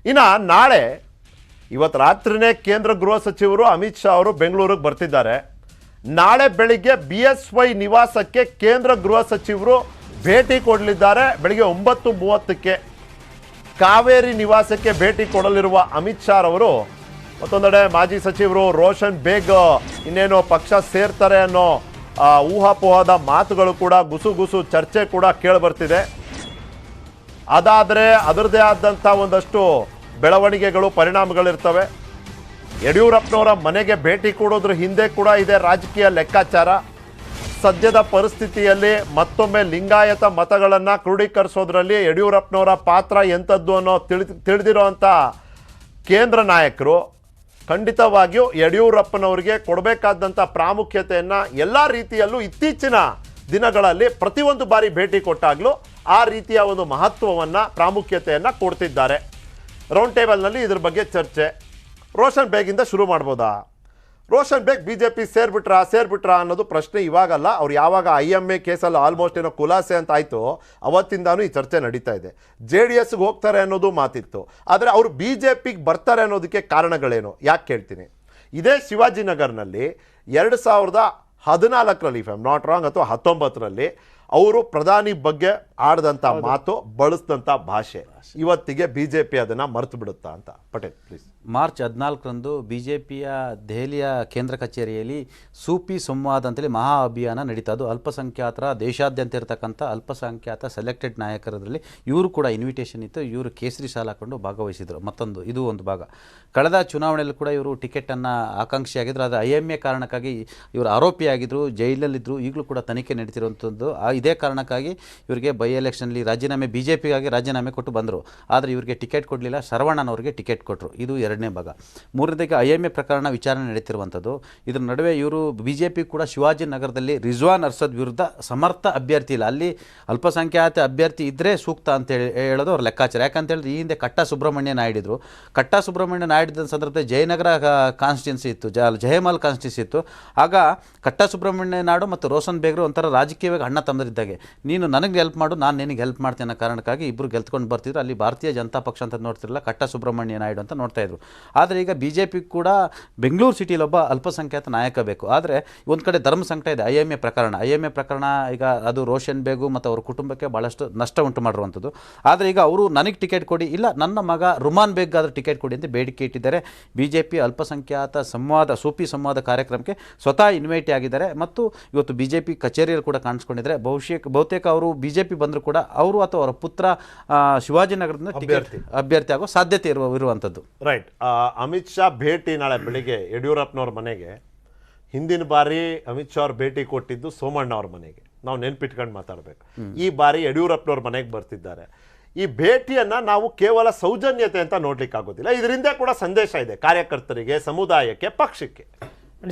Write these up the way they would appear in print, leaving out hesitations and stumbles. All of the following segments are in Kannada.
ಇನ್ನು ನಾಳೆ ಇವತ್ತು ರಾತ್ರಿನೇ ಕೇಂದ್ರ ಗೃಹ ಸಚಿವರು ಅಮಿತ್ ಶಾ ಅವರು ಬೆಂಗಳೂರಿಗೆ ಬರ್ತಿದ್ದಾರೆ. ನಾಳೆ ಬೆಳಿಗ್ಗೆ BSY ನಿವಾಸಕ್ಕೆ ಕೇಂದ್ರ ಗೃಹ ಸಚಿವರು ಭೇಟಿ ಕೊಡಲಿದ್ದಾರೆ. ಬೆಳಿಗ್ಗೆ 9:30ಕ್ಕೆ ಕಾವೇರಿ ನಿವಾಸಕ್ಕೆ ಭೇಟಿ ಕೊಡಲಿರುವ ಅಮಿತ್ ಶಾ ಅವರು ಮತ್ತೊಂದೆಡೆ ಮಾಜಿ ಸಚಿವರು ರೋಷನ್ ಬೇಗ್ ಇನ್ನೇನು ಪಕ್ಷ ಸೇರ್ತಾರೆ ಅನ್ನೋ ಊಹಾಪೋಹದ ಮಾತುಗಳು ಕೂಡ ಗುಸು ಚರ್ಚೆ ಕೂಡ ಕೇಳಿಬರ್ತಿದೆ. ಅದಾದರೆ ಅದರದೇ ಆದಂಥ ಒಂದಷ್ಟು ಬೆಳವಣಿಗೆಗಳು ಪರಿಣಾಮಗಳಿರ್ತವೆ. ಯಡಿಯೂರಪ್ಪನವರ ಮನೆಗೆ ಭೇಟಿ ಕೊಡೋದ್ರ ಹಿಂದೆ ಕೂಡ ಇದೆ ರಾಜಕೀಯ ಲೆಕ್ಕಾಚಾರ. ಸದ್ಯದ ಪರಿಸ್ಥಿತಿಯಲ್ಲಿ ಮತ್ತೊಮ್ಮೆ ಲಿಂಗಾಯತ ಮತಗಳನ್ನು ಕ್ರೋಢೀಕರಿಸೋದ್ರಲ್ಲಿ ಯಡಿಯೂರಪ್ಪನವರ ಪಾತ್ರ ಎಂಥದ್ದು ಅನ್ನೋ ತಿಳಿದಿರೋವಂಥ ಕೇಂದ್ರ ನಾಯಕರು ಖಂಡಿತವಾಗಿಯೂ ಯಡಿಯೂರಪ್ಪನವರಿಗೆ ಕೊಡಬೇಕಾದಂಥ ಪ್ರಾಮುಖ್ಯತೆಯನ್ನು ಎಲ್ಲ ರೀತಿಯಲ್ಲೂ ಇತ್ತೀಚಿನ ದಿನಗಳಲ್ಲಿ ಪ್ರತಿಯೊಂದು ಬಾರಿ ಭೇಟಿ ಕೊಟ್ಟಾಗಲೂ ಆ ರೀತಿಯ ಒಂದು ಮಹತ್ವವನ್ನು ಪ್ರಾಮುಖ್ಯತೆಯನ್ನು ಕೊಡ್ತಿದ್ದಾರೆ. ರೌಂಡ್ ಟೇಬಲ್ನಲ್ಲಿ ಇದ್ರ ಬಗ್ಗೆ ಚರ್ಚೆ. ರೋಷನ್ ಬೇಗಿಂದ ಶುರು ಮಾಡ್ಬೋದಾ? ರೋಷನ್ ಬೇಗ್ BJP ಸೇರ್ಬಿಟ್ರಾ ಅನ್ನೋದು ಪ್ರಶ್ನೆ ಇವಾಗಲ್ಲ. ಅವ್ರು ಯಾವಾಗ IMA ಕೇಸಲ್ಲಿ ಆಲ್ಮೋಸ್ಟ್ ಏನೋ ಖುಲಾಸೆ ಅಂತ ಆಯಿತು ಅವತ್ತಿಂದಾನು ಈ ಚರ್ಚೆ ನಡೀತಾ ಇದೆ. JDSಗೆ ಹೋಗ್ತಾರೆ ಅನ್ನೋದು ಮಾತಿತ್ತು. ಆದರೆ ಅವರು BJPಗೆ ಬರ್ತಾರೆ ಅನ್ನೋದಕ್ಕೆ ಕಾರಣಗಳೇನು ಯಾಕೆ ಕೇಳ್ತೀನಿ. ಇದೇ ಶಿವಾಜಿನಗರ್ನಲ್ಲಿ 2014ರಲ್ಲಿ if I am not wrong ಅಥವಾ 19ರಲ್ಲಿ ಅವರು ಪ್ರಧಾನಿ ಬಗ್ಗೆ ಆಡಿದಂಥ ಮಾತು ಬಳಸಿದಂಥ ಭಾಷೆ ಇವತ್ತಿಗೆ BJP ಅದನ್ನು ಮರೆತು ಬಿಡುತ್ತಾ ಅಂತ. ಪಟೇಲ್ ಪ್ಲೀಸ್. ಮಾರ್ಚ್ 14ರಂದು BJPಯ ದೆಹಲಿಯ ಕೇಂದ್ರ ಕಚೇರಿಯಲ್ಲಿ ಸೂಫಿ ಸಂವಾದ ಅಂತೇಳಿ ಮಹಾ ಅಭಿಯಾನ ನಡೀತಾ. ಅದು ಅಲ್ಪಸಂಖ್ಯಾತರ ದೇಶಾದ್ಯಂತ ಇರತಕ್ಕಂಥ ಅಲ್ಪಸಂಖ್ಯಾತ ಸೆಲೆಕ್ಟೆಡ್ ನಾಯಕರಲ್ಲಿ ಇವರು ಕೂಡ ಇನ್ವಿಟೇಷನ್ ಇತ್ತು. ಇವರು ಕೇಸರಿ ಶಾಲ್ ಹಾಕೊಂಡು ಭಾಗವಹಿಸಿದರು. ಇದು ಒಂದು ಭಾಗ. ಕಳೆದ ಚುನಾವಣೆಯಲ್ಲಿ ಕೂಡ ಇವರು ಟಿಕೆಟನ್ನು ಆಕಾಂಕ್ಷಿಯಾಗಿದ್ದರು. ಆದರೆ IMA ಕಾರಣಕ್ಕಾಗಿ ಇವರು ಆರೋಪಿಯಾಗಿದ್ದರು, ಜೈಲಲ್ಲಿದ್ದರು. ಈಗಲೂ ಕೂಡ ತನಿಖೆ ನಡೀತಿರುವಂಥದ್ದು. ಇದೇ ಕಾರಣಕ್ಕಾಗಿ ಇವರಿಗೆ ಬೈ ಎಲೆಕ್ಷನ್ಲಿ ರಾಜೀನಾಮೆ BJPಗಾಗಿ ರಾಜೀನಾಮೆ ಕೊಟ್ಟು ಬಂದರು. ಆದರೆ ಇವರಿಗೆ ಟಿಕೆಟ್ ಕೊಡಲಿಲ್ಲ. ಶರವಣನವರಿಗೆ ಟಿಕೆಟ್ ಕೊಟ್ಟರು. ಇದು ಎರಡನೇ ಭಾಗ. ಮೂರನೇದಾಗಿ IMA ಪ್ರಕರಣ ವಿಚಾರಣೆ ನಡೀತಿರುವಂಥದ್ದು. ಇದರ ನಡುವೆ ಇವರು BJP ಕೂಡ ಶಿವಾಜಿನಗರದಲ್ಲಿ ರಿಜ್ವಾನ್ ಅರ್ಷದ್ ವಿರುದ್ಧ ಸಮರ್ಥ ಅಭ್ಯರ್ಥಿ ಇಲ್ಲ, ಅಲ್ಲಿ ಅಲ್ಪಸಂಖ್ಯಾತ ಅಭ್ಯರ್ಥಿ ಇದ್ದರೆ ಸೂಕ್ತ ಅಂತ ಹೇಳೋದು ಅವ್ರ ಲೆಕ್ಕಾಚಾರ. ಯಾಕಂತೇಳಿದ್ರೆ ಈ ಹಿಂದೆ ಕಟ್ಟಾ ಸುಬ್ರಹ್ಮಣ್ಯ ನಾಯ್ಡಿದ್ರು. ಕಟ್ಟಾ ಸುಬ್ರಹ್ಮಣ್ಯ ನಾಯ್ಡಿದ ಸಂದರ್ಭದಲ್ಲಿ ಜಯನಗರ ಕಾನ್ಸ್ಟಿಟ್ಯೂನ್ಸಿ ಇತ್ತು, ಜಯಮಾಲ್ ಕಾನ್ಸ್ಟಿಟ್ಯೂನ್ಸಿ ಇತ್ತು. ಆಗ ಕಟ್ಟಾ ಸುಬ್ರಹ್ಮಣ್ಯ ನಾಯ್ಡು ಮತ್ತು ರೋಷನ್ ಬೇಗ್ರು ಒಂಥರ ರಾಜಕೀಯವಾಗಿ ಅಣ್ಣ ತಮ್ಮದಿದ್ದಾಗೆ. ನೀನು ನನಗೆ ಹೆಲ್ಪ್ ಮಾಡು, ನಾನು ನಿನಗೆ ಹೆಲ್ಪ್ ಮಾಡ್ತೀನಿ ಅನ್ನೋ ಕಾರಣಕ್ಕಾಗಿ ಇಬ್ಬರು ಗೆಲ್ತ್ಕೊಂಡು ಬರ್ತಿದ್ರು. ಅಲ್ಲಿ ಭಾರತೀಯ ಜನತಾ ಪಕ್ಷ ಅಂತ ನೋಡ್ತಿರಲಿಲ್ಲ, ಕಟ್ಟಾ ಸುಬ್ರಹ್ಮಣ್ಯ ನಾಯ್ಡು ಅಂತ ನೋಡ್ತಾ ಇದ್ರು. ಆದರೆ ಈಗ BJP ಕೂಡ ಬೆಂಗಳೂರು ಸಿಟಿಯಲ್ಲಿ ಒಬ್ಬ ಅಲ್ಪಸಂಖ್ಯಾತ ನಾಯಕ ಬೇಕು. ಆದರೆ ಒಂದು ಕಡೆ ಧರ್ಮ ಸಂಕಟ ಇದೆ. IMA ಪ್ರಕರಣ ಈಗ ಅದು ರೋಷನ್ ಬೇಗು ಮತ್ತು ಅವ್ರ ಕುಟುಂಬಕ್ಕೆ ಭಾಳಷ್ಟು ನಷ್ಟ ಉಂಟು ಮಾಡಿರುವಂಥದ್ದು. ಆದರೆ ಈಗ ಅವರು ನನಗೆ ಟಿಕೆಟ್ ಕೊಡಿ, ಇಲ್ಲ ನನ್ನ ಮಗ ರುಮಾನ್ ಬೇಗ್ ಆದರೂ ಟಿಕೆಟ್ ಕೊಡಿ ಅಂತ ಬೇಡಿಕೆ ಇಟ್ಟಿದ್ದಾರೆ. BJP ಅಲ್ಪಸಂಖ್ಯಾತ ಸೂಫಿ ಸಂವಾದ ಕಾರ್ಯಕ್ರಮಕ್ಕೆ ಸ್ವತಃ ಇನ್ವೈಟ್ ಆಗಿದ್ದಾರೆ ಮತ್ತು ಇವತ್ತು BJP ಕಚೇರಿಯಲ್ಲಿ ಕೂಡ ಕಾಣಿಸ್ಕೊಂಡಿದ್ದಾರೆ. ಬಹುತೇಕ ಅವರು BJP ಬಂದರೂ ಕೂಡ ಅವರು ಅಥವಾ ಅವರ ಪುತ್ರ ಶಿವಾಜಿನಗರದಿಂದ ಅಭ್ಯರ್ಥಿ ಆಗೋ ಸಾಧ್ಯತೆ ಇರುವಂಥದ್ದು. ರೈಟ್. ಅಮಿತ್ ಶಾ ಭೇಟಿ ನಾಳೆ ಬೆಳಿಗ್ಗೆ ಯಡಿಯೂರಪ್ಪನವ್ರ ಮನೆಗೆ. ಹಿಂದಿನ ಬಾರಿ ಅಮಿತ್ ಶಾ ಅವ್ರ ಭೇಟಿ ಕೊಟ್ಟಿದ್ದು ಸೋಮಣ್ಣ ಅವ್ರ ಮನೆಗೆ. ನಾವು ನೆನ್ಪಿಟ್ಕೊಂಡು ಮಾತಾಡಬೇಕು. ಈ ಬಾರಿ ಯಡಿಯೂರಪ್ಪನವ್ರ ಮನೆಗೆ ಬರ್ತಿದ್ದಾರೆ. ಈ ಭೇಟಿಯನ್ನು ನಾವು ಕೇವಲ ಸೌಜನ್ಯತೆ ಅಂತ ನೋಡ್ಲಿಕ್ಕಾಗೋದಿಲ್ಲ. ಇದರಿಂದ ಕೂಡ ಸಂದೇಶ ಇದೆ ಕಾರ್ಯಕರ್ತರಿಗೆ, ಸಮುದಾಯಕ್ಕೆ, ಪಕ್ಷಕ್ಕೆ.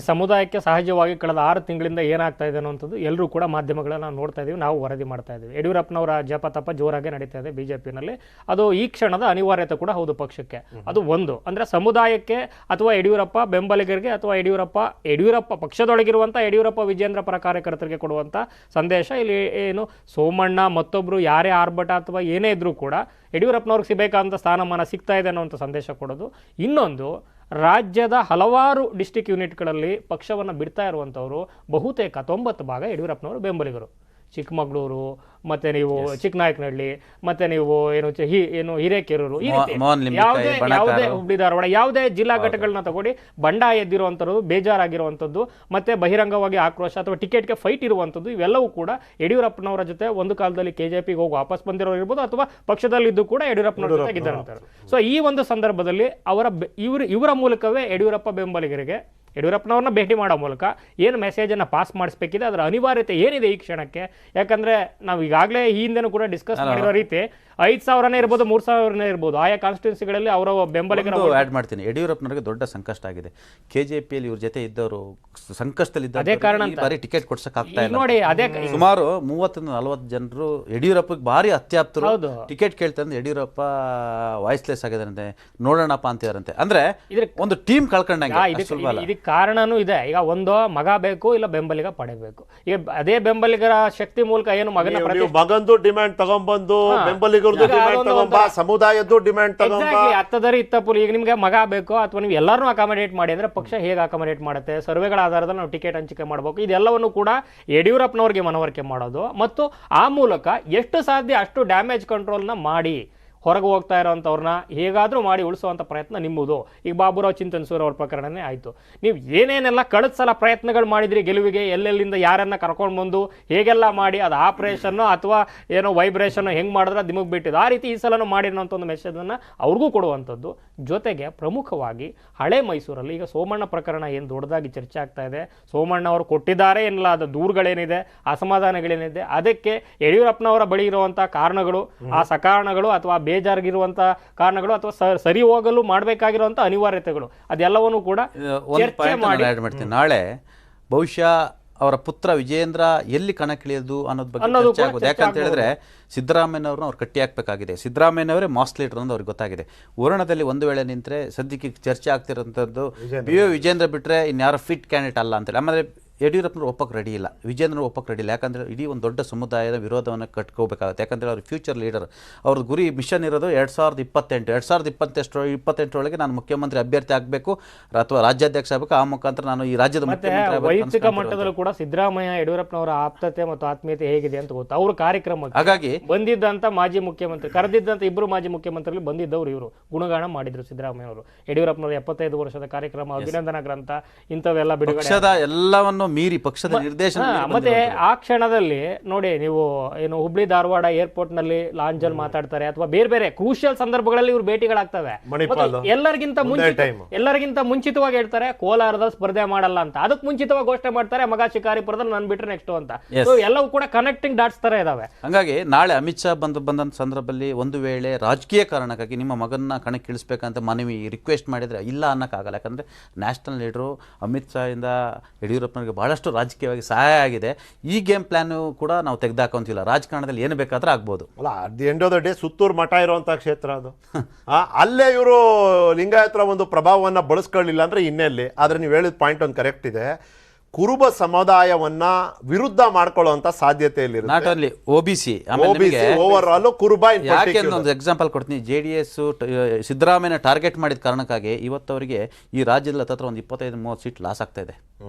ಸಮುದಾಯಕ್ಕೆ ಸಹಜವಾಗಿ ಕಳೆದ 6 ತಿಂಗಳಿಂದ ಏನಾಗ್ತಾ ಇದೆ ಅನ್ನೋಂಥದ್ದು ಎಲ್ಲರೂ ಕೂಡ ಮಾಧ್ಯಮಗಳನ್ನು ನೋಡ್ತಾ ಇದ್ದೀವಿ, ನಾವು ವರದಿ ಮಾಡ್ತಾ ಇದ್ದೀವಿ. ಯಡಿಯೂರಪ್ಪನವರ ಜಪತಪ ಜೋರಾಗಿ ನಡೀತಾ ಇದೆ BJPನಲ್ಲಿ. ಅದು ಈ ಕ್ಷಣದ ಅನಿವಾರ್ಯತೆ ಕೂಡ ಹೌದು ಪಕ್ಷಕ್ಕೆ. ಅದು ಒಂದು ಅಂದರೆ ಸಮುದಾಯಕ್ಕೆ ಅಥವಾ ಯಡಿಯೂರಪ್ಪ ಬೆಂಬಲಿಗರಿಗೆ ಅಥವಾ ಯಡಿಯೂರಪ್ಪ ಪಕ್ಷದೊಳಗಿರುವಂಥ ಯಡಿಯೂರಪ್ಪ ವಿಜೇಂದ್ರ ಪರ ಕಾರ್ಯಕರ್ತರಿಗೆ ಕೊಡುವಂಥ ಸಂದೇಶ. ಇಲ್ಲಿ ಏನು ಸೋಮಣ್ಣ ಮತ್ತೊಬ್ಬರು ಯಾರೇ ಆರ್ಭಟ ಅಥವಾ ಏನೇ ಇದ್ರೂ ಕೂಡ ಯಡಿಯೂರಪ್ಪನವ್ರಿಗೆ ಸಿಗಬೇಕಾದಂಥ ಸ್ಥಾನಮಾನ ಸಿಗ್ತಾ ಇದೆ ಅನ್ನುವಂಥ ಸಂದೇಶ ಕೊಡೋದು. ಇನ್ನೊಂದು, ರಾಜ್ಯದ ಹಲವಾರು ಡಿಸ್ಟಿಕ್ ಯೂನಿಟ್ಗಳಲ್ಲಿ ಪಕ್ಷವನ್ನು ಬಿಡ್ತಾ ಇರುವಂಥವರು ಬಹುತೇಕ 90% ಯಡಿಯೂರಪ್ಪನವರು ಬೆಂಬಲಿಗರು. ಚಿಕ್ಕಮಗಳೂರು, ಮತ್ತು ನೀವು ಚಿಕ್ಕನಾಯಕನಹಳ್ಳಿ, ಮತ್ತು ನೀವು ಏನು ಹಿರೇಕೆರೂರು, ಈ ರೀತಿ ಯಾವುದೇ ಹುಬ್ಳಿ ಧಾರವಾಡ ಯಾವುದೇ ಜಿಲ್ಲಾ ಘಟಕಗಳನ್ನ ತಗೊಳ್ಳಿ, ಬಂಡಾಯ ಎದ್ದಿರುವಂಥದ್ದು, ಬೇಜಾರಾಗಿರುವಂಥದ್ದು, ಮತ್ತು ಬಹಿರಂಗವಾಗಿ ಆಕ್ರೋಶ ಅಥವಾ ಟಿಕೆಟ್ಗೆ ಫೈಟ್ ಇರುವಂಥದ್ದು, ಇವೆಲ್ಲವೂ ಕೂಡ ಯಡಿಯೂರಪ್ಪನವರ ಜೊತೆ ಒಂದು ಕಾಲದಲ್ಲಿ KJPಗೆ ಹೋಗಿ ವಾಪಸ್ ಬಂದಿರೋರು ಇರ್ಬೋದು ಅಥವಾ ಪಕ್ಷದಲ್ಲಿದ್ದು ಕೂಡ ಯಡಿಯೂರಪ್ಪನವ್ರ ಜೊತೆ ಇದ್ದಾರಂತಾರೆ. ಸೊ ಈ ಒಂದು ಸಂದರ್ಭದಲ್ಲಿ ಇವರ ಮೂಲಕವೇ ಯಡಿಯೂರಪ್ಪ ಬೆಂಬಲಿಗರಿಗೆ ಯಡಿಯೂರಪ್ಪನವ್ರನ್ನ ಭೇಟಿ ಮಾಡೋ ಮೂಲಕ ಏನು ಮೆಸೇಜನ್ನು ಪಾಸ್ ಮಾಡಿಸ್ಬೇಕಿದೆ, ಅದರ ಅನಿವಾರ್ಯತೆ ಏನಿದೆ ಈ ಕ್ಷಣಕ್ಕೆ. ಯಾಕಂದರೆ ನಾವು ಈಗಾಗಲೇ ಈ ಹಿಂದೆನೂ ಕೂಡ ಡಿಸ್ಕಸ್ ಮಾಡಿರೋ ರೀತಿ 5,000ನೇ ಇರ್ಬೋದು, 3,000ನೇ ಇರ್ಬೋದು, ಆಯಾ ಕಾನ್ಸ್ಟಿಟ್ಯೂನ್ಸಿಗಳಲ್ಲಿ ಅವರ ಬೆಂಬಲಿಗರು. ಆ್ಯಡ್ ಮಾಡ್ತೀನಿ, ಯಡಿಯೂರಪ್ಪನವರಿಗೆ ದೊಡ್ಡ ಸಂಕಷ್ಟ ಆಗಿದೆ. KJPಯಲ್ಲಿ ಇವ್ರ ಜೊತೆ ಇದ್ದವರು ಸಂಕಷ್ಟದಲ್ಲಿದ್ದ, ಅದೇ ಕಾರಣ ಬಾರಿ ಟಿಕೆಟ್ ಕೊಡ್ಸಕ್ಕಾಗ್ತಾ ಇಲ್ಲ ನೋಡಿ. ಅದೇ ಸುಮಾರು 30-40 ಜನರು ಯಡಿಯೂರಪ್ಪಗೆ ಭಾರಿ ಅತ್ಯಾಪ್ತರು ಟಿಕೆಟ್ ಕೇಳ್ತಾರೆ. ಯಡಿಯೂರಪ್ಪ ವಾಯ್ಸ್ಲೆಸ್ ಆಗಿದಾರಂತೆ, ನೋಡೋಣಪ್ಪ ಅಂತಿದಾರಂತೆ. ಅಂದ್ರೆ ಒಂದು ಟೀಮ್ ಕಳ್ಕೊಂಡಂಗೆ. ಇದಕ್ಕೆ ಕಾರಣನೂ ಇದೆ. ಈಗ ಒಂದು ಮಗ ಬೇಕು, ಇಲ್ಲ ಬೆಂಬಲಿಗ ಪಡೆಯಬೇಕು. ಈಗ ಅದೇ ಬೆಂಬಲಿಗರ ಶಕ್ತಿ ಮೂಲಕ ಏನು ಮಗನ ಮಗಂದು ಡಿಮ್ಯಾಂಡ್ ತಗೊಂಡ್ಬಂದು ಬೆಂಬಲಿಗರದ್ದು ಡಿಮ್ಯಾಂಡ್ ತಗೊಂಬ, ಸಮುದಾಯದ್ದು ಡಿಮ್ಯಾಂಡ್ ತಗೊಂಬ, ಹತ್ತದರಿ ಇತ್ತಪ್ಪು. ಈಗ ನಿಮ್ಗೆ ಮಗ ಬೇಕು ಅಥವಾ ನೀವು ಎಲ್ಲರನ್ನೂ ಅಕಾಮಡೇಟ್ ಮಾಡಿ ಅಂದ್ರೆ ಪಕ್ಷ ಹೇಗೆ ಅಕಾಮಡೇಟ್ ಮಾಡುತ್ತೆ? ಸರ್ವೆಗಳ ಆಧಾರದಲ್ಲಿ ನಾವು ಟಿಕೆಟ್ ಹಂಚಿಕೆ ಮಾಡಬೇಕು. ಇದೆಲ್ಲವನ್ನು ಕೂಡ ಯಡಿಯೂರಪ್ಪನವ್ರಿಗೆ ಮನವರಿಕೆ ಮಾಡೋದು ಮತ್ತು ಆ ಮೂಲಕ ಎಷ್ಟು ಸಾಧ್ಯ ಅಷ್ಟು ಡ್ಯಾಮೇಜ್ ಕಂಟ್ರೋಲ್ನ ಮಾಡಿ ಹೊರಗೆ ಹೋಗ್ತಾ ಇರೋವಂಥವ್ರನ್ನ ಹೇಗಾದರೂ ಮಾಡಿ ಉಳಿಸುವಂಥ ಪ್ರಯತ್ನ ನಿಮ್ಮದು. ಈಗ ಬಾಬುರಾವ್ ಚಿಂತನ್ಸೂರ್ ಅವ್ರ ಪ್ರಕರಣನೇ ಆಯಿತು. ನೀವು ಏನೇನೆಲ್ಲ ಕಳೆದ ಸಲ ಪ್ರಯತ್ನಗಳು ಮಾಡಿದ್ರಿ ಗೆಲುವಿಗೆ, ಎಲ್ಲೆಲ್ಲಿಂದ ಯಾರನ್ನ ಕರ್ಕೊಂಡು ಬಂದು ಹೇಗೆಲ್ಲ ಮಾಡಿ ಅದು ಆಪ್ರೇಷನ್ನು ಅಥವಾ ಏನೋ ವೈಬ್ರೇಷನ್ನು ಹೆಂಗೆ ಮಾಡಿದ್ರೆ ಅದು ನಿಮಗೆ ಬಿಟ್ಟಿದ್ದು, ಆ ರೀತಿ ಈ ಸಲನೂ ಮಾಡಿರೋಂಥ ಒಂದು ಮೆಸೇಜನ್ನು ಅವ್ರಿಗೂ ಕೊಡುವಂಥದ್ದು. ಜೊತೆಗೆ ಪ್ರಮುಖವಾಗಿ ಹಳೆ ಮೈಸೂರಲ್ಲಿ ಈಗ ಸೋಮಣ್ಣ ಪ್ರಕರಣ ಏನು ದೊಡ್ಡದಾಗಿ ಚರ್ಚೆ ಆಗ್ತಾ ಇದೆ, ಸೋಮಣ್ಣ ಅವರು ಕೊಟ್ಟಿದ್ದಾರೆ ಎನ್ನಲ್ಲ ಅದು ದೂರುಗಳೇನಿದೆ, ಅಸಮಾಧಾನಗಳೇನಿದೆ, ಅದಕ್ಕೆ ಯಡಿಯೂರಪ್ಪನವರ ಬಳಿ ಇರುವಂಥ ಕಾರಣಗಳು, ಆ ಸಕಾರಣಗಳು ಅಥವಾ ಬೇಜಾರಿಗಿರುವಂತ ಕಾರಣಗಳು ಅಥವಾ ಸರಿ ಹೋಗಲು ಮಾಡಬೇಕಾಗಿರುವಂತ ಅನಿವಾರ್ಯತೆಗಳು ಅದೆಲ್ಲವನ್ನೂ ಕೂಡ ಚರ್ಚೆ ಮಾಡಿ ನಾಳೆ ಬಹುಶಃ ಅವರ ಪುತ್ರ ವಿಜೇಂದ್ರ ಎಲ್ಲಿ ಕಣಕ್ಕಿಳಿಯೋದು ಅನ್ನೋದ್ ಬಗ್ಗೆ ಚರ್ಚೆ ಆಗೋದು. ಯಾಕಂತ ಹೇಳಿದ್ರೆ ಸಿದ್ದರಾಮಯ್ಯನವ್ರನ್ನ ಅವ್ರು ಕಟ್ಟಿ ಹಾಕ್ಬೇಕಾಗಿದೆ. ಸಿದ್ದರಾಮಯ್ಯನವರೇ ಮಾಸ್ ಲೀಡರ್ ಅಂತ ಅವ್ರಿಗೆ ಗೊತ್ತಾಗಿದೆ. ವರುಣದಲ್ಲಿ ಒಂದು ವೇಳೆ ನಿಂತರೆ ಸದ್ಯಕ್ಕೆ ಚರ್ಚೆ ಆಗ್ತಿರೋಂಥದ್ದು ವಿಜೇಂದ್ರ ಬಿಟ್ರೆ ಇನ್ಯಾರೋ ಫಿಟ್ ಕ್ಯಾಂಡಿಡೇಟ್ ಅಲ್ಲ ಅಂತೇಳಿ. ಆಮೇಲೆ ಯಡಿಯೂರಪ್ಪನವ್ರು ಒಪ್ಪಕ್ಕೆ ರೆಡಿ ಇಲ್ಲ, ವಿಜೇಂದ್ರ ಒಪ್ಪಕ್ಕೆ ರೆಡಿ ಇಲ್ಲ. ಯಾಕಂದರೆ ಇಡೀ ಒಂದು ದೊಡ್ಡ ಸಮುದಾಯದ ವಿರೋಧವನ್ನು ಕಟ್ಕೋಬೇಕಾಗುತ್ತೆ. ಯಾಕಂದರೆ ಅವ್ರ ಫ್ಯೂಚರ್ ಲೀಡರ್, ಅವ್ರ ಗುರಿ ಮಿಷನ್ ಇರೋದು 2028 ನಾನು ಮುಖ್ಯಮಂತ್ರಿ ಅಭ್ಯರ್ಥಿ ಆಗಬೇಕು ಅಥವಾ ರಾಜ್ಯಾಧ್ಯಕ್ಷ ಆಗಬೇಕು. ಆ ಮುಖಾಂತರ ನಾನು ಈ ರಾಜ್ಯದ ವೈಯಕ್ತಿಕ ಮಟ್ಟದಲ್ಲೂ ಕೂಡ ಸಿದ್ದರಾಮಯ್ಯ ಯಡಿಯೂರಪ್ಪನವರ ಆಪ್ತತೆ ಮತ್ತು ಆತ್ಮೀಯತೆ ಹೇಗಿದೆ ಅಂತ ಗೊತ್ತು. ಅವ್ರ ಕಾರ್ಯಕ್ರಮ ಹಾಗಾಗಿ ಬಂದಿದ್ದಂಥ ಮಾಜಿ ಮುಖ್ಯಮಂತ್ರಿ, ಕರೆದಿದ್ದಂಥ ಇಬ್ಬರು ಮಾಜಿ ಮುಖ್ಯಮಂತ್ರಿಗಳು ಬಂದಿದ್ದವರು ಇವರು ಗುಣಗಾನ ಮಾಡಿದ್ರು ಸಿದ್ದರಾಮಯ್ಯ ಅವರು. ಯಡಿಯೂರಪ್ಪನವರ 75 ವರ್ಷದ ಕಾರ್ಯಕ್ರಮ, ಅಭಿನಂದನಾ ಗ್ರಂಥ, ಇಂಥವೆಲ್ಲ ಬಿಡುಗಡೆ ಎಲ್ಲವನ್ನು ಮೀರಿ ಪಕ್ಷದ ನಿರ್ದೇಶನ. ಮತ್ತೆ ಆ ಕ್ಷಣದಲ್ಲಿ ನೋಡಿ, ನೀವು ಏನು ಹುಬ್ಳಿ ಧಾರವಾಡ ಏರ್ಪೋರ್ಟ್ ನಲ್ಲಿ ಲಾಂಜಲ್ಲಿ ಮಾತಾಡ್ತಾರೆ ಅಥವಾ ಬೇರೆ ಬೇರೆ ಕ್ರೂಷಿಯಲ್ ಸಂದರ್ಭಗಳಲ್ಲಿ ಇವ್ರು ಭೇಟಿಗಳಾಗ್ತವೆ. ಎಲ್ಲರಿಗಿಂತ ಮುಂಚಿತವಾಗಿ ಹೇಳ್ತಾರೆ ಕೋಲಾರದಲ್ಲಿ ಸ್ಪರ್ಧೆ ಮಾಡಲ್ಲ ಅಂತ. ಅದಕ್ಕೆ ಮುಂಚಿತವಾಗಿ ಘೋಷಣೆ ಮಾಡ್ತಾರೆ ಮಗ ಶಿಕಾರಿಪುರದಲ್ಲಿ ನನ್ ಬಿಟ್ರೆ ನೆಕ್ಸ್ಟ್ ಅಂತ. ಎಲ್ಲವೂ ಕೂಡ ಕನೆಕ್ಟಿಂಗ್ ಡಾಟ್ಸ್ ತರ ಇದಾವೆ. ಹಾಗಾಗಿ ನಾಳೆ ಅಮಿತ್ ಶಾ ಬಂದಂತ ಸಂದರ್ಭದಲ್ಲಿ ಒಂದು ವೇಳೆ ರಾಜಕೀಯ ಕಾರಣಕ್ಕಾಗಿ ನಿಮ್ಮ ಮಗನ್ನ ಕಣಕ್ಕಿಳಿಸ್ಬೇಕಂತ ಮನವಿ ರಿಕ್ವೆಸ್ಟ್ ಮಾಡಿದ್ರೆ ಇಲ್ಲ ಅನ್ನಕ್ಕಾಗಲ್ಲ. ಯಾಕಂದ್ರೆ ನ್ಯಾಷನಲ್ ಲೀಡರು ಅಮಿತ್ ಶಾ ಇಂದ ಯಡಿಯೂರಪ್ಪನಿಗೆ ಬಹಳಷ್ಟು ರಾಜಕೀಯವಾಗಿ ಸಹಾಯ ಆಗಿದೆ. ಈ ಗೇಮ್ ಪ್ಲಾನ್ ಕೂಡ ನಾವು ತೆಗೆದಾಕೊಂತಿಲ್ಲ. ರಾಜಕಾರಣದಲ್ಲಿ ಏನು ಬೇಕಾದ್ರೂ ಆಗ್ಬೋದು. ಅಲ್ಲ, at the end of the day Suttur ಮಠ ಇರುವಂತಹ ಕ್ಷೇತ್ರ ಅದು. ಅಲ್ಲೇ ಇವರು ಲಿಂಗಾಯತರ ಒಂದು ಪ್ರಭಾವವನ್ನು ಬಳಸ್ಕೊಳ್ಳಿಲ್ಲ ಅಂದ್ರೆ ಇನ್ನೆಲ್ಲಿ. ಆದ್ರೆ ನೀವು ಹೇಳಿದ ಪಾಯಿಂಟ್ ಒಂದು ಕರೆಕ್ಟ್ ಇದೆ. ಕುರುಬ ಸಮುದಾಯವನ್ನ ವಿರುದ್ಧ ಮಾಡ್ಕೊಳ್ಳುವಂತ ಸಾಧ್ಯತೆಯಲ್ಲಿ not only OBC, over all Kuruba. ಒಂದು ಎಕ್ಸಾಂಪಲ್ ಕೊಡ್ತೀನಿ. JDS ಸಿದ್ದರಾಮಯ್ಯನ ಟಾರ್ಗೆಟ್ ಮಾಡಿದ ಕಾರಣಕ್ಕಾಗಿ ಇವತ್ತವರಿಗೆ ಈ ರಾಜ್ಯದಲ್ಲಿ ಹತ್ರ ಒಂದು 25-30 ಸೀಟ್ ಲಾಸ್ ಆಗ್ತಾ ಇದೆ.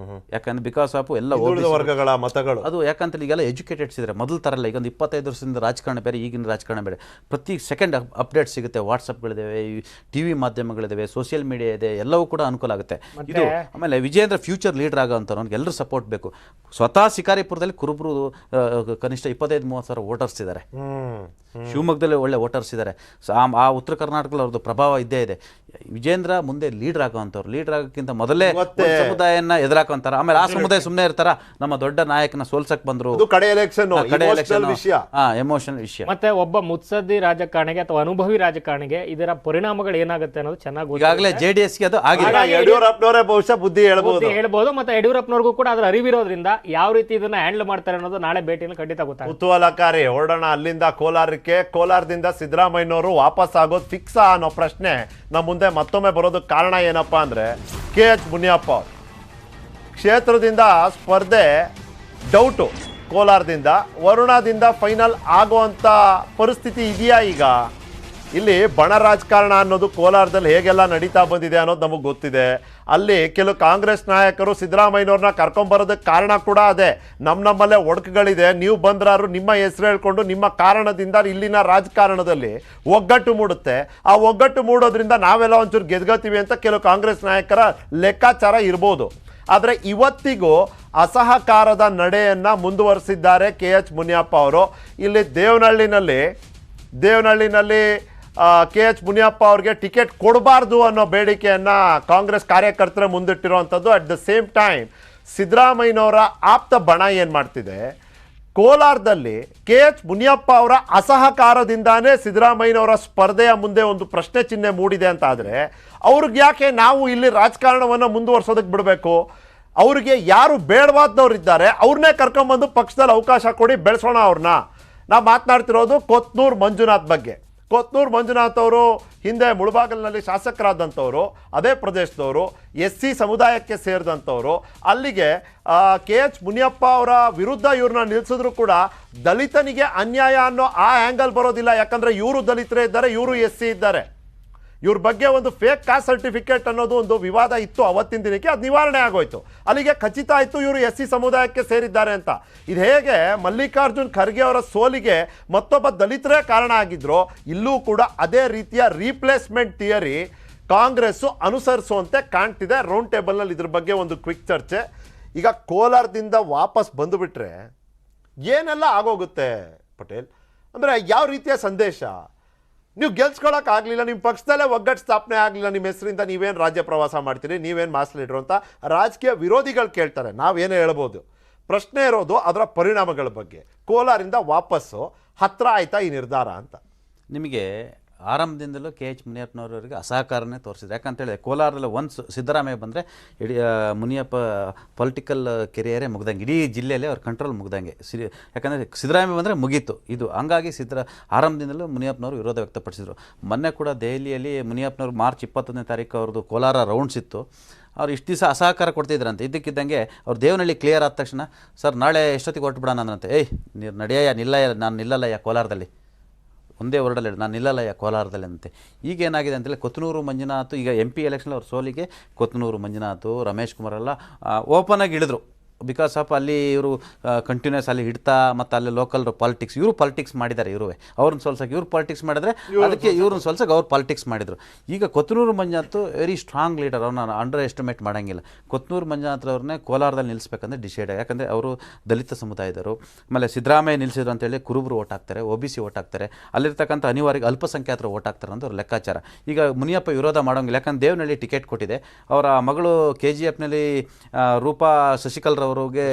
ಯಾಕಂದ್ರೆ ಬಿಕಾಸ್ ಆಫ್ ಎಲ್ಲ ವರ್ಗಗಳ ಮತಗಳು. ಅದು ಯಾಕಂತ ಈಗೆಲ್ಲ ಎಜುಕೇಟೆಡ್ಸ್ ಇದ್ದಾರೆ. ಮೊದಲು ತರಲ್ಲ. ಈಗ ಒಂದು 25 ವರ್ಷದಿಂದ ರಾಜಕಾರಣ ಬೇರೆ, ಈಗಿನ ರಾಜಕಾರಣ ಬೇರೆ. ಪ್ರತಿ ಸೆಕೆಂಡ್ ಅಪ್ಡೇಟ್ ಸಿಗುತ್ತೆ. ವಾಟ್ಸಪ್ಗಳಿದ್ದಾವೆ, TV ಮಾಧ್ಯಮಗಳಿದ್ದಾವೆ, ಸೋಷಿಯಲ್ ಮೀಡಿಯಾ ಇದೆ, ಎಲ್ಲವೂ ಕೂಡ ಅನುಕೂಲ ಆಗುತ್ತೆ. ಇದು ಆಮೇಲೆ ವಿಜೇಂದ್ರ ಫ್ಯೂಚರ್ ಲೀಡರ್ ಆಗೋಂಥವ್ರು ಎಲ್ಲರೂ ಸಪೋರ್ಟ್ ಬೇಕು. ಸ್ವತಃ ಶಿಕಾರಿಪುರದಲ್ಲಿ ಕುರುಬರು ಕನಿಷ್ಠ 25-30 ಸಾವಿರ ವೋಟರ್ಸ್ ಇದ್ದಾರೆ. ಶಿವಮೊಗ್ಗದಲ್ಲಿ ಒಳ್ಳೆ ವೋಟರ್ಸ್ ಇದ್ದಾರೆ. ಆ ಉತ್ತರ ಕರ್ನಾಟಕದಲ್ಲಿ ಅವ್ರದ್ದು ಪ್ರಭಾವ ಇದ್ದೇ ಇದೆ. ವಿಜೇಂದ್ರ ಮುಂದೆ ಲೀಡರ್ ಆಗೋಂಥವ್ರು. ಲೀಡರ್ ಆಗೋಕ್ಕಿಂತ ಮೊದಲೇ ಸಮುದಾಯನ ಎದುರಾಕೊಂತಾರ. ಆಮೇಲೆ ಆ ಸಮುದಾಯ ಸುಮ್ಮನೆ ಇರ್ತಾರ, ನಮ್ಮ ದೊಡ್ಡ ನಾಯಕನ ಸೋಲ್ಸಕ್ ಬಂದ್ರು, ಎಮೋಷನಲ್ ವಿಷಯ. ಮತ್ತೆ ಒಬ್ಬ ಮುತ್ಸದ್ದಿ ರಾಜಕಾರಣಿಗೆ ಅಥವಾ ಅನುಭವಿ ರಾಜಕಾರಣಿಗೆ ಇದರ ಪರಿಣಾಮಗಳು ಏನಾಗುತ್ತೆ ಅನ್ನೋದು ಚೆನ್ನಾಗಿ ಈಗಾಗಲೇ JDSಗೆ ಅದು ಆಗಿದೆ. ಯಡಿಯೂರಪ್ಪನವರೇ ಬಹುಶಃ ಬುದ್ಧಿ ಹೇಳ್ಬೋದು. ಮತ್ತೆ ಯಡಿಯೂರಪ್ಪನವ್ರಿಗೂ ಕೂಡ ಅದರ ಅರಿವಿರೋದ್ರಿಂದ ಯಾವ ರೀತಿ ಇದನ್ನ ಹ್ಯಾಂಡಲ್ ಮಾಡ್ತಾರೆ ಅನ್ನೋದು ನಾಳೆ ಭೇಟಿಯಲ್ಲಿ ಖಂಡಿತ ಗೊತ್ತಾಗುತ್ತೆ. ಕುತೂಹಲಕಾರಿ. ಹೊರಡೋಣ ಅಲ್ಲಿಂದ ಕೋಲಾರಕ್ಕೆ. ಕೋಲಾರದಿಂದ ಸಿದ್ದರಾಮಯ್ಯನವರು ವಾಪಸ್ ಆಗೋದು ಫಿಕ್ಸ್ ಅನ್ನೋ ಪ್ರಶ್ನೆ ನಮ್ಮ ಮುಂದೆ ಮತ್ತೊಮ್ಮೆ ಬರೋದಕ್ಕೆ ಕಾರಣ ಏನಪ್ಪಾ ಅಂದ್ರೆ KH ಮುನಿಯಪ್ಪ ಕ್ಷೇತ್ರದಿಂದ ಸ್ಪರ್ಧೆ ಡೌಟು. ಕೋಲಾರದಿಂದ ವರುಣದಿಂದ ಫೈನಲ್ ಆಗುವಂತ ಪರಿಸ್ಥಿತಿ ಇದೆಯಾ? ಈಗ ಇಲ್ಲಿ ಬಣ ರಾಜಕಾರಣ ಅನ್ನೋದು ಕೋಲಾರದಲ್ಲಿ ಹೇಗೆಲ್ಲ ನಡೀತಾ ಬಂದಿದೆ ಅನ್ನೋದು ನಮಗೆ ಗೊತ್ತಿದೆ. ಅಲ್ಲಿ ಕೆಲವು ಕಾಂಗ್ರೆಸ್ ನಾಯಕರು ಸಿದ್ದರಾಮಯ್ಯನವ್ರನ್ನ ಕರ್ಕೊಂಬರೋದಕ್ಕೆ ಕಾರಣ ಕೂಡ ಅದೇ. ನಮ್ಮಲ್ಲೇ ಒಡಕುಗಳಿದೆ, ನೀವು ಬಂದ್ರಾರು ನಿಮ್ಮ ಹೆಸರು ಹೇಳ್ಕೊಂಡು ನಿಮ್ಮ ಕಾರಣದಿಂದ ಇಲ್ಲಿನ ರಾಜಕಾರಣದಲ್ಲಿ ಒಗ್ಗಟ್ಟು ಮೂಡುತ್ತೆ. ಆ ಒಗ್ಗಟ್ಟು ಮೂಡೋದ್ರಿಂದ ನಾವೆಲ್ಲ ಒಂಚೂರು ಗೆದ್ಕೋತೀವಿ ಅಂತ ಕೆಲವು ಕಾಂಗ್ರೆಸ್ ನಾಯಕರ ಲೆಕ್ಕಾಚಾರ ಇರ್ಬೋದು. ಆದರೆ ಇವತ್ತಿಗೂ ಅಸಹಕಾರದ ನಡೆಯನ್ನು ಮುಂದುವರಿಸಿದ್ದಾರೆ KH ಮುನಿಯಪ್ಪ ಅವರು. ಇಲ್ಲಿ ದೇವನಹಳ್ಳಿನಲ್ಲಿ KH ಮುನಿಯಪ್ಪ ಅವ್ರಿಗೆ ಟಿಕೆಟ್ ಕೊಡಬಾರ್ದು ಅನ್ನೋ ಬೇಡಿಕೆಯನ್ನು ಕಾಂಗ್ರೆಸ್ ಕಾರ್ಯಕರ್ತರೇ ಮುಂದಿಟ್ಟಿರುವಂಥದ್ದು. ಅಟ್ ದ ಸೇಮ್ ಟೈಮ್ ಸಿದ್ದರಾಮಯ್ಯನವರ ಆಪ್ತ ಬಣ ಏನು ಮಾಡ್ತಿದೆ, ಕೋಲಾರದಲ್ಲಿ KH ಮುನಿಯಪ್ಪ ಅವರ ಅಸಹಕಾರದಿಂದಾನೇ ಸಿದ್ದರಾಮಯ್ಯನವರ ಸ್ಪರ್ಧೆಯ ಮುಂದೆ ಒಂದು ಪ್ರಶ್ನೆ ಚಿಹ್ನೆ ಮೂಡಿದೆ ಅಂತ ಆದರೆ ಅವ್ರಿಗೆ ಯಾಕೆ ನಾವು ಇಲ್ಲಿ ರಾಜಕಾರಣವನ್ನು ಮುಂದುವರ್ಸೋದಕ್ಕೆ ಬಿಡಬೇಕು? ಅವ್ರಿಗೆ ಯಾರು ಬೇಡವಾದವ್ರು ಇದ್ದಾರೆ ಅವ್ರನ್ನೇ ಕರ್ಕೊಂಬಂದು ಪಕ್ಷದಲ್ಲಿ ಅವಕಾಶ ಕೊಡಿ, ಬೆಳೆಸೋಣ ಅವ್ರನ್ನ. ನಾವು ಮಾತನಾಡ್ತಿರೋದು ಕೊತ್ನೂರು ಮಂಜುನಾಥ್ ಬಗ್ಗೆ. ಕೊತ್ನೂರು ಮಂಜುನಾಥ್ ಅವರು ಹಿಂದೆ ಮುಳಬಾಗಿಲಿನಲ್ಲಿ ಶಾಸಕರಾದಂಥವರು, ಅದೇ ಪ್ರದೇಶದವರು, SC ಸಮುದಾಯಕ್ಕೆ ಸೇರಿದಂಥವರು. ಅಲ್ಲಿಗೆ KH ಮುನಿಯಪ್ಪ ಅವರ ವಿರುದ್ಧ ಇವ್ರನ್ನ ನಿಲ್ಲಿಸಿದ್ರು ಕೂಡ ದಲಿತನಿಗೆ ಅನ್ಯಾಯ ಅನ್ನೋ ಆ ಆ್ಯಂಗಲ್ ಬರೋದಿಲ್ಲ. ಯಾಕಂದರೆ ಇವರು ದಲಿತರೇ ಇದ್ದಾರೆ, ಇವರು SC ಇದ್ದಾರೆ. ಇವ್ರ ಬಗ್ಗೆ ಒಂದು ಫೇಕ್ ಕಾಸ್ಟ್ ಸರ್ಟಿಫಿಕೇಟ್ ಅನ್ನೋದು ಒಂದು ವಿವಾದ ಇತ್ತು ಅವತ್ತಿನ ದಿನಕ್ಕೆ, ಅದು ನಿವಾರಣೆ ಆಗೋಯ್ತು. ಅಲ್ಲಿಗೆ ಖಚಿತ ಆಯಿತು ಇವರು SC ಸಮುದಾಯಕ್ಕೆ ಸೇರಿದ್ದಾರೆ ಅಂತ. ಇದು ಹೇಗೆ ಮಲ್ಲಿಕಾರ್ಜುನ್ ಖರ್ಗೆ ಅವರ ಸೋಲಿಗೆ ಮತ್ತೊಬ್ಬ ದಲಿತರೇ ಕಾರಣ ಆಗಿದ್ರು, ಇಲ್ಲೂ ಕೂಡ ಅದೇ ರೀತಿಯ ರೀಪ್ಲೇಸ್ಮೆಂಟ್ ಥಿಯರಿ ಕಾಂಗ್ರೆಸ್ಸು ಅನುಸರಿಸುವಂತೆ ಕಾಣ್ತಿದೆ. ರೌಂಡ್ ಟೇಬಲ್ನಲ್ಲಿ ಇದ್ರ ಬಗ್ಗೆ ಒಂದು ಕ್ವಿಕ್ ಚರ್ಚೆ. ಈಗ ಕೋಲಾರದಿಂದ ವಾಪಸ್ ಬಂದುಬಿಟ್ರೆ ಏನೆಲ್ಲ ಆಗೋಗುತ್ತೆ ಪಟೇಲ್? ಅಂದರೆ ಯಾವ ರೀತಿಯ ಸಂದೇಶ? ನೀವು ಗೆಲ್ಸ್ಕೊಳಕ್ಕಾಗಲಿಲ್ಲ, ನಿಮ್ಮ ಪಕ್ಷದಲ್ಲೇ ಒಗ್ಗಟ್ಟು ಸ್ಥಾಪನೆ ಆಗಲಿಲ್ಲ, ನಿಮ್ಮ ಹೆಸರಿಂದ ನೀವೇನು ರಾಜ್ಯ ಪ್ರವಾಸ ಮಾಡ್ತೀರಿ, ನೀವೇನು ಮಾಸ್ ಲೀಡ್ರು ಅಂತ ರಾಜಕೀಯ ವಿರೋಧಿಗಳು ಕೇಳ್ತಾರೆ. ನಾವೇನೇ ಹೇಳ್ಬೋದು. ಪ್ರಶ್ನೆ ಇರೋದು ಅದರ ಪರಿಣಾಮಗಳ ಬಗ್ಗೆ. ಕೋಲಾರಿಂದ ವಾಪಸ್ಸು ಹತ್ರ ಆಯ್ತಾ ಈ ನಿರ್ಧಾರ ಅಂತ? ನಿಮಗೆ ಆರಂಭದಿಂದಲೂ KH ಮುನಿಯಪ್ಪನವರವರಿಗೆ ಅಸಹಕಾರನೇ ತೋರಿಸಿದ್ರು. ಯಾಕಂತೇಳಿ ಕೋಲಾರದಲ್ಲಿ ಒಂದು ಸಿದ್ದರಾಮಯ್ಯ ಬಂದರೆ ಇಡೀ ಮುನಿಯಪ್ಪ ಪೊಲಿಟಿಕಲ್ ಕೆರಿಯರೇ ಮುಗ್ದಂಗೆ, ಇಡೀ ಜಿಲ್ಲೆಯಲ್ಲೇ ಅವ್ರ ಕಂಟ್ರೋಲ್ ಮುಗ್ದಂಗೆ. ಯಾಕಂದರೆ ಸಿದ್ದರಾಮಯ್ಯ ಬಂದರೆ ಮುಗೀತು ಇದು. ಹಂಗಾಗಿ ಆರಂಭದಿಂದಲೂ ಮುನಿಯಪ್ಪನವರು ವಿರೋಧ ವ್ಯಕ್ತಪಡಿಸಿದರು. ಮೊನ್ನೆ ಕೂಡ ದೆಹಲಿಯಲ್ಲಿ ಮುನಿಯಪ್ಪನವರು ಮಾರ್ಚ್ 21ನೇ ತಾರೀಕು ಅವ್ರದ್ದು ಕೋಲಾರ ರೌಂಡ್ಸ್ ಇತ್ತು. ಅವ್ರು ಇಷ್ಟು ದಿವಸ ಅಸಹಕಾರ ಕೊಡ್ತಿದ್ರಂತೆ. ಇದ್ದಕ್ಕಿದ್ದಂಗೆ ಅವ್ರು ದೇವನಹಳ್ಳಿ ಕ್ಲಿಯರ್ ಆದ ತಕ್ಷಣ ಸರ್ ನಾಳೆ ಎಷ್ಟೊತ್ತಿಗೆ ಹೊರಟುಬಿಡೋಣ ಅಂದ್ರಂತೆ. ನೀರು ನಡೆಯಯ್ಯ, ನಿಲ್ಲಯ್ಯ, ನಾನು ನಿಲ್ಲಲ್ಲಯ್ಯ ಕೋಲಾರದಲ್ಲಿ, ಒಂದೇ ವರ್ಡಲ್ಲಿ ನಾನು ನಿಲ್ಲಲ್ಲಯ್ಯ ಕೋಲಾರದಲ್ಲಿ ಅಂತೆ. ಈಗ ಏನಾಗಿದೆ ಅಂತೇಳಿ ಕೊತ್ತನೂರು ಮಂಜುನಾಥ್ ಈಗ MP ಎಲೆಕ್ಷನ್ ಅವ್ರ ಸೋಲಿಗೆ ಕೊತ್ತನೂರು ಮಂಜುನಾಥ್, ರಮೇಶ್ ಕುಮಾರ್ ಎಲ್ಲ ಓಪನ್ ಆಗಿ ಇಳಿದ್ರು. ಬಿಕಾಸ್ ಆಫ್ ಅಲ್ಲಿ ಇವರು ಕಂಟಿನ್ಯೂಸ್ ಅಲ್ಲಿ ಹಿಡ್ತಾ ಮತ್ತು ಅಲ್ಲಿ ಲೋಕಲ್ ಪಾಲಿಟಿಕ್ಸ್, ಇವರು ಪಾಲಿಟಿಕ್ಸ್ ಮಾಡಿದ್ದಾರೆ. ಅವ್ರನ್ನ ಸೋಲ್ಸಕ್ಕೆ ಇವ್ರು ಪಾಲಿಟಿಕ್ಸ್ ಮಾಡಿದ್ರೆ ಅದಕ್ಕೆ ಇವ್ರನ್ನ ಸೋಲ್ಸಕ್ಕೆ ಅವ್ರು ಪಾಲಿಟಿಕ್ಸ್ ಮಾಡಿದರು. ಈಗ Kothanur Manjunath very strong leader, ಅವ್ರನ್ನ ಅಂಡರ್ ಎಸ್ಟಿಮೇಟ್ ಮಾಡೋಂಗಿಲ್ಲ. ಕೊತ್ತನೂರು ಮಂಜುನಾಥ್ ಅವ್ರನ್ನೇ ಕೋಲಾರದಲ್ಲಿ ನಿಲ್ಲಿಸ್ಬೇಕಂದ್ರೆ ಡಿಸೈಡ್. ಯಾಕಂದರೆ ಅವರು ದಲಿತ ಸಮುದಾಯದವರು. ಆಮೇಲೆ ಸಿದ್ದರಾಮಯ್ಯ ನಿಲ್ಲಿಸಿದ್ರು ಅಂತೇಳಿ ಕುರುಬರು ಓಟ್ ಹಾಕ್ತಾರೆ, OBC ಓಟ್ ಹಾಕ್ತಾರೆ, ಅಲ್ಲಿರ್ತಕ್ಕಂಥ ಅನಿವಾರ್ಯ ಅಲ್ಪಸಂಖ್ಯಾತರು ಓಟ್ ಹಾಕ್ತಾರೆ ಅಂತ ಅವ್ರ ಲೆಕ್ಕಾಚಾರ. ಈಗ ಮುನಿಯಪ್ಪ ವಿರೋಧ ಮಾಡೋಂಗಿಲ್ಲ. ಯಾಕಂದ್ರೆ ದೇವನಹಳ್ಳಿ ಟಿಕೆಟ್ ಕೊಟ್ಟಿದೆ. ಅವರ ಮಗಳು KGFನಲ್ಲಿ ರೂಪಾ ಶಶಿಕಲ್ ಅವರಿಗೆ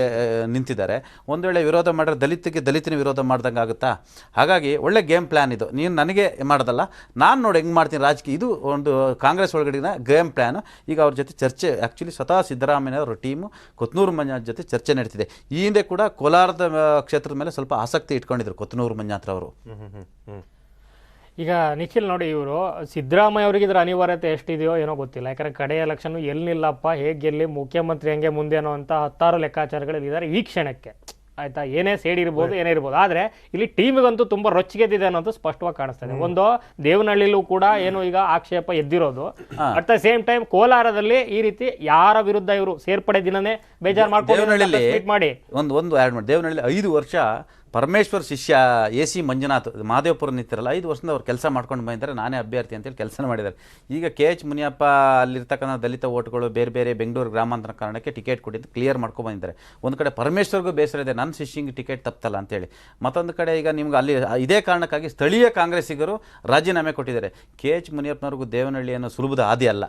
ನಿಂತಿದ್ದಾರೆ. ಒಂದು ವೇಳೆ ವಿರೋಧ ಮಾಡಿದ್ರೆ ದಲಿತನ ವಿರೋಧ ಮಾಡ್ದಂಗೆ ಆಗುತ್ತಾ? ಹಾಗಾಗಿ ಒಳ್ಳೆ ಗೇಮ್ ಪ್ಲ್ಯಾನ್ ಇದು. ನೀನು ನನಗೆ ಮಾಡೋದಲ್ಲ, ನಾನು ನೋಡಿ ಹೆಂಗೆ ಮಾಡ್ತೀನಿ ರಾಜಕೀಯ. ಇದು ಒಂದು ಕಾಂಗ್ರೆಸ್ ಒಳಗಡೆನ ಗೇಮ್ ಪ್ಲ್ಯಾನ್. ಈಗ ಅವ್ರ ಜೊತೆ ಚರ್ಚೆ, ಆ್ಯಕ್ಚುಲಿ ಸ್ವತಃ ಸಿದ್ದರಾಮಯ್ಯ ಅವರ ಟೀಮು ಕೊತ್ತನೂರು ಮಂಜುನಾಥ್ ಜೊತೆ ಚರ್ಚೆ ನಡೀತಿದೆ. ಈ ಹಿಂದೆ ಕೂಡ ಕೋಲಾರದ ಕ್ಷೇತ್ರದ ಮೇಲೆ ಸ್ವಲ್ಪ ಆಸಕ್ತಿ ಇಟ್ಕೊಂಡಿದ್ರು ಕೊತ್ತನೂರು ಮಂಜುನಾಥ್ ಅವರು. ಈಗ ನಿಖಿಲ್ ನೋಡಿ, ಇವರು ಸಿದ್ದರಾಮಯ್ಯ ಅವರಿಗೆ ಇದರ ಅನಿವಾರ್ಯತೆ ಎಷ್ಟಿದೆಯೋ ಏನೋ ಗೊತ್ತಿಲ್ಲ. ಯಾಕಂದರೆ ಕಡೆ ಎಲೆಕ್ಷನ್ ಎಲ್ಲಿ ನಿಲ್ಲಪ್ಪ, ಹೇಗೆ ಗೆಲ್ಲಿ, ಮುಖ್ಯಮಂತ್ರಿ ಹೆಂಗೆ ಮುಂದೇನೋ ಅಂತ 10 ಲೆಕ್ಕಾಚಾರಗಳಿದ್ದಾರೆ ಈ ಕ್ಷಣಕ್ಕೆ. ಆಯ್ತಾ, ಏನೇ ಸೇಡ್ ಇರ್ಬೋದು, ಏನೇ ಇರ್ಬೋದು. ಆದರೆ ಇಲ್ಲಿ ಟೀಮಿಗಂತೂ ತುಂಬ ರೊಚ್ಚಿಗೆದ್ದಿದೆ ಅನ್ನೋದು ಸ್ಪಷ್ಟವಾಗಿ ಕಾಣಿಸ್ತದೆ. ಒಂದು ದೇವನಹಳ್ಳಿಲೂ ಕೂಡ ಏನು ಈಗ ಆಕ್ಷೇಪ ಎದ್ದಿರೋದು. ಅಟ್ ದ ಸೇಮ್ ಟೈಮ್ ಕೋಲಾರದಲ್ಲಿ ಈ ರೀತಿ ಯಾರ ವಿರುದ್ಧ ಇವರು ಸೇರ್ಪಡೆ ದಿನನೇ ಬೇಜಾರು ಮಾಡ್ಕೊಂಡು ಮಾಡಿ ಒಂದು ಆ್ಯಡ್ ಮಾಡಿ. ದೇವನಹಳ್ಳಿ 5 ವರ್ಷ ಪರಮೇಶ್ವರ್ ಶಿಷ್ಯ AC ಮಂಜುನಾಥ್ ಮಾದೇವಪುರ ನಿಂತಿರಲ್ಲ, 5 ವರ್ಷದಿಂದ ಅವ್ರು ಕೆಲಸ ಮಾಡ್ಕೊಂಡು ಬಂದಿದ್ದಾರೆ. ನಾನೇ ಅಭ್ಯರ್ಥಿ ಅಂತೇಳಿ ಕೆಲಸ ಮಾಡಿದ್ದಾರೆ. ಈಗ KH ಮುನಿಯಪ್ಪ ಅಲ್ಲಿರ್ತಕ್ಕಂಥ ದಲಿತ ಓಟ್ಗಳು ಬೇರೆ ಬೇರೆ ಬೆಂಗಳೂರು ಗ್ರಾಮಾಂತರ ಕಾರಣಕ್ಕೆ ಟಿಕೆಟ್ ಕೊಟ್ಟಿದ್ದು ಕ್ಲಿಯರ್ ಮಾಡ್ಕೊಂಡು ಬಂದಿದ್ದಾರೆ. ಒಂದು ಕಡೆ ಪರಮೇಶ್ವರ್ಗೂ ಬೇಸರ ಇದೆ, ನನ್ನ ಶಿಷ್ಯಂಗೆ ಟಿಕೆಟ್ ತಪ್ಪಲ್ಲ ಅಂತೇಳಿ. ಮತ್ತೊಂದು ಕಡೆ ಈಗ ನಿಮ್ಗೆ ಅಲ್ಲಿ ಇದೇ ಕಾರಣಕ್ಕಾಗಿ ಸ್ಥಳೀಯ ಕಾಂಗ್ರೆಸ್ಸಿಗರು ರಾಜೀನಾಮೆ ಕೊಟ್ಟಿದ್ದಾರೆ. KH ಮುನಿಯಪ್ಪನವ್ರಿಗೂ ದೇವನಹಳ್ಳಿ ಅನ್ನೋ ಸುಲಭದ ಹಾದಿ ಅಲ್ಲ.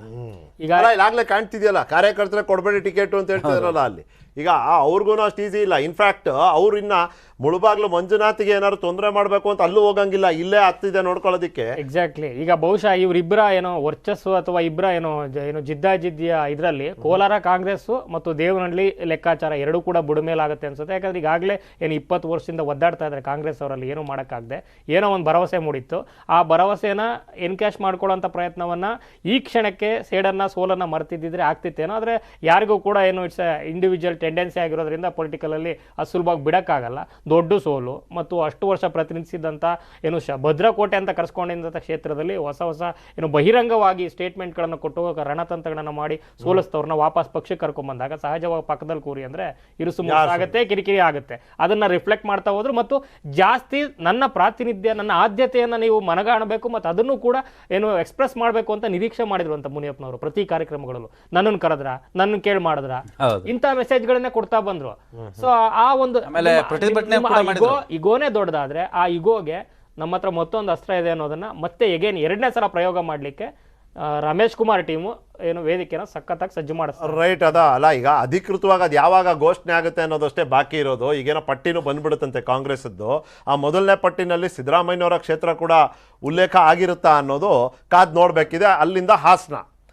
ಈಗ ಈಗಾಗಲೇ ಕಾಣ್ತಿದೆಯಲ್ಲ, ಕಾರ್ಯಕರ್ತರೆ ಕೊಡಬೇಡಿ ಟಿಕೆಟ್ ಅಂತ ಹೇಳ್ತಿದಾರಲ್ಲ ಅಲ್ಲಿ. ಈಗ ಅವ್ರಿಗೂ ಅಷ್ಟು ಈಸಿ ಇಲ್ಲ. ಇನ್ಫ್ಯಾಕ್ಟ್ ಅವ್ರು ಇನ್ನ ಮುಳುಬಾಗ್ಲು ಮಂಜುನಾಥ್ಗೆ ಏನಾದ್ರು ತೊಂದರೆ ಮಾಡಬೇಕು ಅಂತ ಅಲ್ಲೂ ಹೋಗಂಗಿಲ್ಲ, ಇಲ್ಲೇ ಹತ್ತಿದೆ ನೋಡ್ಕೊಳ್ಳೋದಕ್ಕೆ. ಎಕ್ಸಾಕ್ಟ್ಲಿ. ಈಗ ಬಹುಶಃ ಇವರಿಬ್ಬರ ಏನೋ ವರ್ಚಸ್ಸು ಅಥವಾ ಇಬ್ಬರ ಏನೋ ಜಿದ್ದಾಜಿದ್ದಿಯ ಇದರಲ್ಲಿ ಕೋಲಾರ ಕಾಂಗ್ರೆಸ್ ಮತ್ತು ದೇವನಹಳ್ಳಿ ಲೆಕ್ಕಾಚಾರ ಎರಡೂ ಕೂಡ ಬುಡಮೇಲಾಗುತ್ತೆ ಅನ್ಸುತ್ತೆ. ಯಾಕಂದ್ರೆ ಈಗಾಗಲೇ ಏನು 20 ವರ್ಷದಿಂದ ಒದ್ದಾಡ್ತಾ ಇದ್ದಾರೆ ಕಾಂಗ್ರೆಸ್ ಅವರಲ್ಲಿ, ಏನೂ ಮಾಡೋಕ್ಕಾಗದೆ ಏನೋ ಒಂದು ಭರವಸೆ ಮೂಡಿತ್ತು. ಆ ಭರವಸೆನ ಎನ್ಕ್ಯಾಶ್ ಮಾಡ್ಕೊಳ್ಳೋಂಥ ಪ್ರಯತ್ನವನ್ನ ಈ ಕ್ಷಣಕ್ಕೆ ಸೇಡನ್ನ ಸೋಲನ್ನ ಮರ್ತಿದ್ದಿದ್ರೆ ಆಗ್ತಿತ್ತೇನೋ. ಆದರೆ ಯಾರಿಗೂ ಕೂಡ ಏನು ಇಟ್ಸ್ ಇಂಡಿವಿಜುವಲ್ ಟೆಂಡೆನ್ಸಿ ಆಗಿರೋದ್ರಿಂದ ಪೊಲಿಟಿಕಲಲ್ಲಿ ಅದು ಸುಲಭವಾಗಿ ಬಿಡೋಕ್ಕಾಗಲ್ಲ. ದೊಡ್ಡ ಸೋಲು ಮತ್ತು ಅಷ್ಟು ವರ್ಷ ಪ್ರತಿನಿಧಿಸಿದಂಥ ಏನು ಭದ್ರಕೋಟೆ ಅಂತ ಕರೆಸ್ಕೊಂಡಿದ್ದಂಥ ಕ್ಷೇತ್ರದಲ್ಲಿ ಹೊಸ ಏನು ಬಹಿರಂಗವಾಗಿ ಸ್ಟೇಟ್ಮೆಂಟ್ಗಳನ್ನು ಕೊಟ್ಟು ರಣತಂತ್ರಗಳನ್ನು ಮಾಡಿ ಸೋಲಿಸ್ತವ್ರನ್ನ ವಾಪಸ್ ಪಕ್ಷಕ್ಕೆ ಕರ್ಕೊಂಡ್ಬಂದಾಗ ಸಹಜವಾಗಿ ಪಕ್ಕದಲ್ಲಿ ಕೂರಿ ಅಂದರೆ ಇರುಸುಮುರು ಆಗುತ್ತೆ, ಕಿರಿಕಿರಿ ಆಗುತ್ತೆ. ಅದನ್ನು ರಿಫ್ಲೆಕ್ಟ್ ಮಾಡ್ತಾ ಹೋದ್ರು ಮತ್ತು ಜಾಸ್ತಿ ನನ್ನ ಪ್ರಾತಿನಿಧ್ಯ, ನನ್ನ ಆದ್ಯತೆಯನ್ನು ನೀವು ಮನಗಾಣಬೇಕು ಮತ್ತು ಅದನ್ನು ಕೂಡ ಏನು ಎಕ್ಸ್ಪ್ರೆಸ್ ಮಾಡಬೇಕು ಅಂತ ನಿರೀಕ್ಷೆ ಮಾಡಿದ್ರು ಅಂತ ಮುನಿಯಪ್ಪನವರು ಪ್ರತಿ ಕಾರ್ಯಕ್ರಮಗಳಲ್ಲೂ. ನನ್ನನ್ನು ಕರೆದ್ರ, ನನ್ನ ಕೇಳಿ ಮಾಡಿದ್ರ, ಇಂಥ ಮೆಸೇಜ್ಗಳನ್ನೇ ಕೊಡ್ತಾ ಬಂದ್ರು. ಸೊ ಆ ಒಂದು ಇಗೋನೇ ದೊಡ್ಡದಾದ್ರೆ ಆ ಇಗೋಗೆ ನಮ್ಮ ಹತ್ರ ಮತ್ತೊಂದು ಅಸ್ತ್ರ ಇದೆ ಅನ್ನೋದನ್ನ ಮತ್ತೆ ಎಗೇನ್ 2ನೇ ಸಲ ಪ್ರಯೋಗ ಮಾಡ್ಲಿಕ್ಕೆ ರಮೇಶ್ ಕುಮಾರ್ ಟೀಮು ಏನು ವೇದಿಕೆನ ಸಖತ್ತಾಗಿ ಸಜ್ಜು ಮಾಡಿಸ್ತಾರೆ. ರೈಟ್. ಅಲ್ಲ ಈಗ ಅಧಿಕೃತವಾಗಿ ಅದು ಯಾವಾಗ ಘೋಷಣೆ ಆಗುತ್ತೆ ಅನ್ನೋದಷ್ಟೇ ಬಾಕಿ ಇರೋದು. ಈಗೇನೋ ಪಟ್ಟಿನೂ ಬಂದ್ಬಿಡುತ್ತಂತೆ ಕಾಂಗ್ರೆಸ್ದ್ದು. ಆ ಮೊದಲನೇ ಪಟ್ಟಿನಲ್ಲಿ ಸಿದ್ದರಾಮಯ್ಯನವರ ಕ್ಷೇತ್ರ ಕೂಡ ಉಲ್ಲೇಖ ಆಗಿರುತ್ತಾ ಅನ್ನೋದು ಕಾದ್ ನೋಡ್ಬೇಕಿದೆ. ಅಲ್ಲಿಂದ ಹಾಸನ